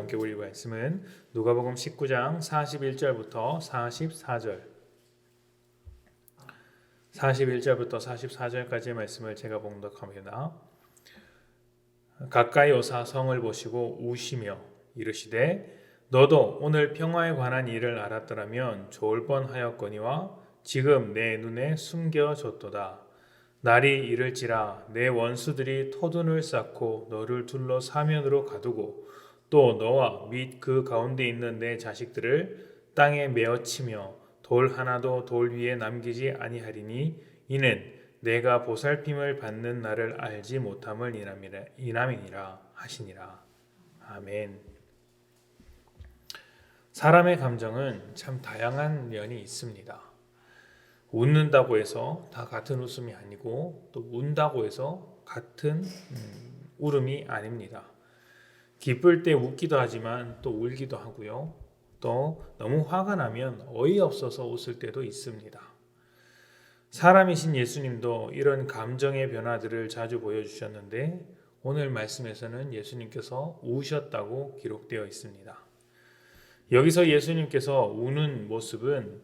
함께 우리 말씀은 누가복음 19장 41절부터 44절 41절부터 44절까지의 말씀을 제가 봉독합니다. 가까이 오사 성을 보시고 우시며 이르시되 너도 오늘 평화에 관한 일을 알았더라면 좋을 뻔하였거니와 지금 내 눈에 숨겨졌도다. 날이 이를지라 내 원수들이 토둔을 쌓고 너를 둘러 사면으로 가두고 또 너와 및 그 가운데 있는 내 자식들을 땅에 메어치며 돌 하나도 돌 위에 남기지 아니하리니 이는 내가 보살핌을 받는 날을 알지 못함을 이남이니라 하시니라. 아멘. 사람의 감정은 참 다양한 면이 있습니다. 웃는다고 해서 다 같은 웃음이 아니고 또 운다고 해서 같은 울음이 아닙니다. 기쁠 때 웃기도 하지만 또 울기도 하고요. 또 너무 화가 나면 어이없어서 웃을 때도 있습니다. 사람이신 예수님도 이런 감정의 변화들을 자주 보여주셨는데 오늘 말씀에서는 예수님께서 우셨다고 기록되어 있습니다. 여기서 예수님께서 우는 모습은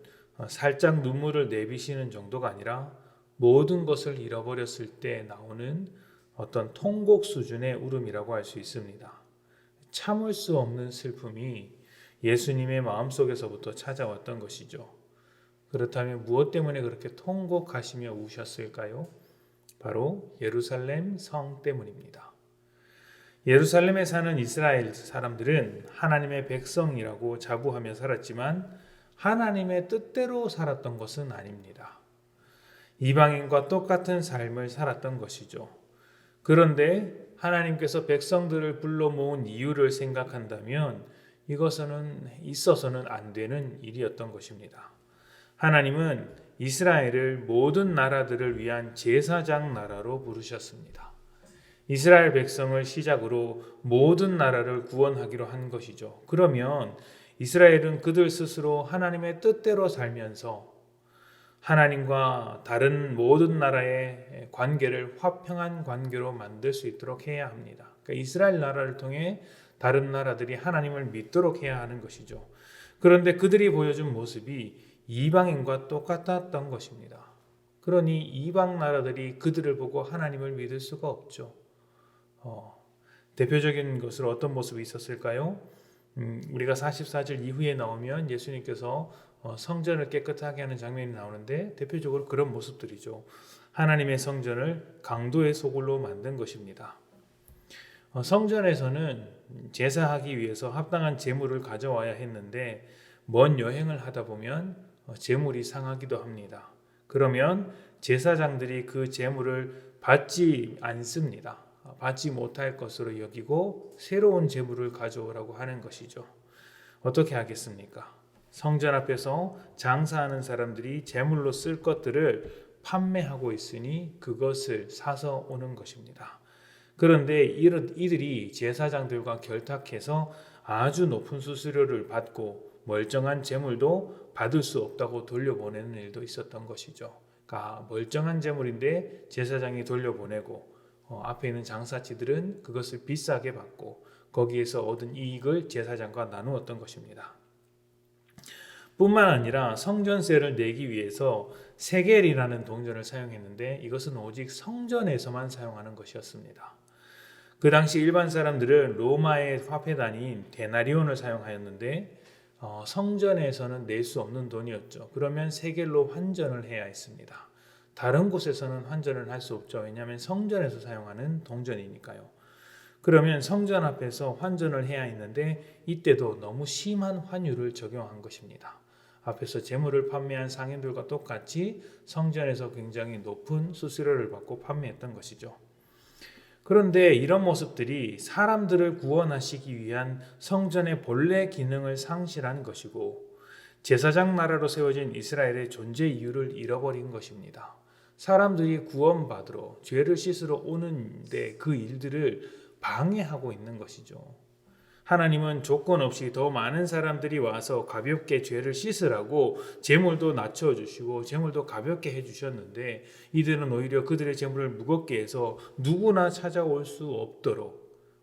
살짝 눈물을 내비시는 정도가 아니라 모든 것을 잃어버렸을 때 나오는 어떤 통곡 수준의 울음이라고 할 수 있습니다. 참을 수 없는 슬픔이 예수님의 마음속에서부터 찾아왔던 것이죠. 그렇다면 무엇 때문에 그렇게 통곡하시며 우셨을까요? 바로 예루살렘 성 때문입니다. 예루살렘에 사는 이스라엘 사람들은 하나님의 백성이라고 자부하며 살았지만 하나님의 뜻대로 살았던 것은 아닙니다. 이방인과 똑같은 삶을 살았던 것이죠. 그런데 하나님께서 백성들을 불러 모은 이유를 생각한다면 이것은 있어서는 안 되는 일이었던 것입니다. 하나님은 이스라엘을 모든 나라들을 위한 제사장 나라로 부르셨습니다. 이스라엘 백성을 시작으로 모든 나라를 구원하기로 한 것이죠. 그러면 이스라엘은 그들 스스로 하나님의 뜻대로 살면서 하나님과 다른 모든 나라의 관계를 화평한 관계로 만들 수 있도록 해야 합니다. 그러니까 이스라엘 나라를 통해 다른 나라들이 하나님을 믿도록 해야 하는 것이죠. 그런데 그들이 보여준 모습이 이방인과 똑같았던 것입니다. 그러니 이방 나라들이 그들을 보고 하나님을 믿을 수가 없죠. 대표적인 것으로 어떤 모습이 있었을까요? 우리가 44절 이후에 나오면 예수님께서 성전을 깨끗하게 하는 장면이 나오는데 대표적으로 그런 모습들이죠. 하나님의 성전을 강도의 소굴로 만든 것입니다. 성전에서는 제사하기 위해서 합당한 제물을 가져와야 했는데 먼 여행을 하다 보면 제물이 상하기도 합니다. 그러면 제사장들이 그 제물을 받지 않습니다. 받지 못할 것으로 여기고 새로운 제물을 가져오라고 하는 것이죠. 어떻게 하겠습니까? 성전 앞에서 장사하는 사람들이 제물로 쓸 것들을 판매하고 있으니 그것을 사서 오는 것입니다. 그런데 이들이 제사장들과 결탁해서 아주 높은 수수료를 받고 멀쩡한 제물도 받을 수 없다고 돌려보내는 일도 있었던 것이죠. 그러니까 멀쩡한 제물인데 제사장이 돌려보내고 앞에 있는 장사치들은 그것을 비싸게 받고 거기에서 얻은 이익을 제사장과 나누었던 것입니다. 뿐만 아니라 성전세를 내기 위해서 세겔이라는 동전을 사용했는데 이것은 오직 성전에서만 사용하는 것이었습니다. 그 당시 일반 사람들은 로마의 화폐단인 데나리온을 사용하였는데 성전에서는 낼 수 없는 돈이었죠. 그러면 세겔로 환전을 해야 했습니다. 다른 곳에서는 환전을 할 수 없죠. 왜냐하면 성전에서 사용하는 동전이니까요. 그러면 성전 앞에서 환전을 해야 했는데 이때도 너무 심한 환율을 적용한 것입니다. 앞에서 재물을 판매한 상인들과 똑같이 성전에서 굉장히 높은 수수료를 받고 판매했던 것이죠. 그런데 이런 모습들이 사람들을 구원하시기 위한 성전의 본래 기능을 상실한 것이고 제사장 나라로 세워진 이스라엘의 존재 이유를 잃어버린 것입니다. 사람들이 구원받으러 죄를 씻으러 오는데 그 일들을 방해하고 있는 것이죠. 하나님은 조건 없이 더 많은 사람들이 와서 가볍게 죄를 씻으라고 제물도 낮춰주시고 제물도 가볍게 해주셨는데 이들은 오히려 그들의 제물을 무겁게 해서 누구나 찾아올 수 없도록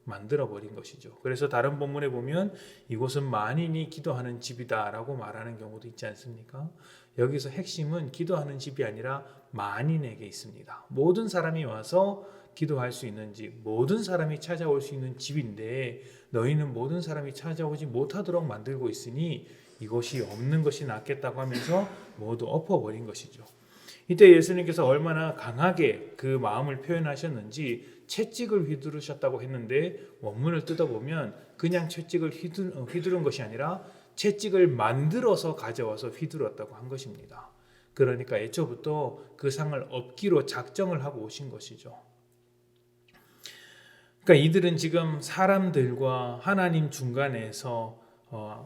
만들어 버린 것이죠. 그래서 다른 본문에 보면 이곳은 만인이 기도하는 집이다라고 말하는 경우도 있지 않습니까? 여기서 핵심은 기도하는 집이 아니라 만인에게 있습니다. 모든 사람이 와서 기도할 수 있는 집, 모든 사람이 찾아올 수 있는 집인데 너희는 모든 사람이 찾아오지 못하도록 만들고 있으니 이것이 없는 것이 낫겠다고 하면서 모두 엎어버린 것이죠. 이때 예수님께서 얼마나 강하게 그 마음을 표현하셨는지 채찍을 휘두르셨다고 했는데 원문을 뜯어보면 그냥 채찍을 휘두른 것이 아니라 채찍을 만들어서 가져와서 휘둘렀다고 한 것입니다. 그러니까 애초부터 그 상을 얻기로 작정을 하고 오신 것이죠. 그러니까 이들은 지금 사람들과 하나님 중간에서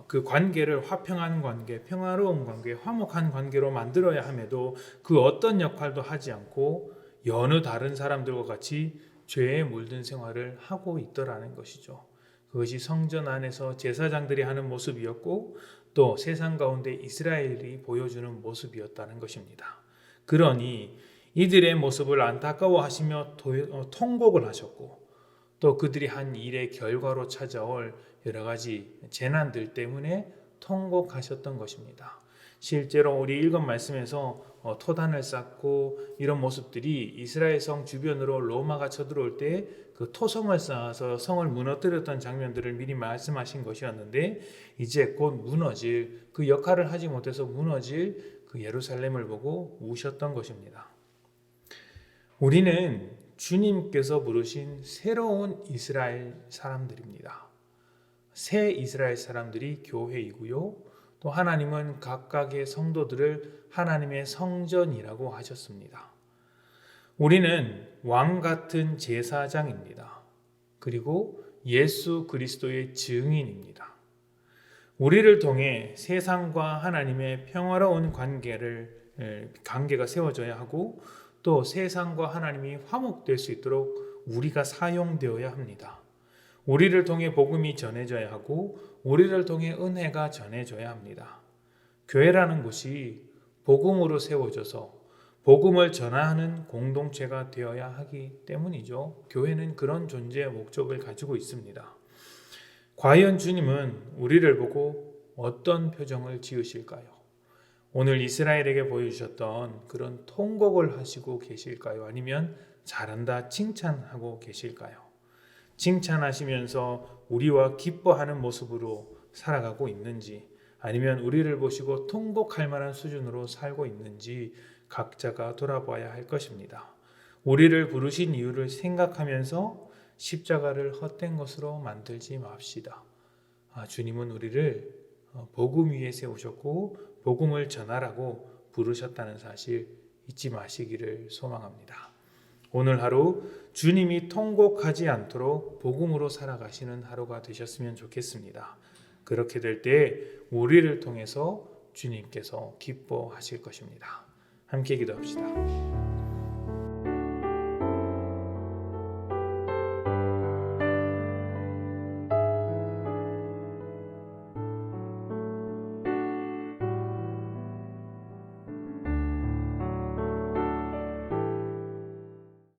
그 관계를 화평한 관계, 평화로운 관계, 화목한 관계로 만들어야 함에도 그 어떤 역할도 하지 않고 여느 다른 사람들과 같이 죄에 물든 생활을 하고 있더라는 것이죠. 그것이 성전 안에서 제사장들이 하는 모습이었고 또 세상 가운데 이스라엘이 보여주는 모습이었다는 것입니다. 그러니 이들의 모습을 안타까워하시며 통곡을 하셨고 또 그들이 한 일의 결과로 찾아올 여러 가지 재난들 때문에 통곡하셨던 것입니다. 실제로 우리 읽은 말씀에서 토단을 쌓고 이런 모습들이 이스라엘 성 주변으로 로마가 쳐들어올 때 그 토성을 쌓아서 성을 무너뜨렸던 장면들을 미리 말씀하신 것이었는데 이제 곧 무너질 그 역할을 하지 못해서 무너질 그 예루살렘을 보고 우셨던 것입니다. 우리는 주님께서 부르신 새로운 이스라엘 사람들입니다. 새 이스라엘 사람들이 교회이고요. 또 하나님은 각각의 성도들을 하나님의 성전이라고 하셨습니다. 우리는 왕 같은 제사장입니다. 그리고 예수 그리스도의 증인입니다. 우리를 통해 세상과 하나님의 평화로운 관계가 세워져야 하고 또 세상과 하나님이 화목될 수 있도록 우리가 사용되어야 합니다. 우리를 통해 복음이 전해져야 하고 우리를 통해 은혜가 전해져야 합니다. 교회라는 곳이 복음으로 세워져서 복음을 전하는 공동체가 되어야 하기 때문이죠. 교회는 그런 존재의 목적을 가지고 있습니다. 과연 주님은 우리를 보고 어떤 표정을 지으실까요? 오늘 이스라엘에게 보여주셨던 그런 통곡을 하시고 계실까요? 아니면 잘한다 칭찬하고 계실까요? 칭찬하시면서 우리와 기뻐하는 모습으로 살아가고 있는지 아니면 우리를 보시고 통곡할 만한 수준으로 살고 있는지 각자가 돌아봐야 할 것입니다. 우리를 부르신 이유를 생각하면서 십자가를 헛된 것으로 만들지 맙시다. 주님은 우리를 복음 위에 세우셨고 복음을 전하라고 부르셨다는 사실 잊지 마시기를 소망합니다. 오늘 하루 주님이 통곡하지 않도록 복음으로 살아가시는 하루가 되셨으면 좋겠습니다. 그렇게 될 때 우리를 통해서 주님께서 기뻐하실 것입니다. 함께 기도합시다.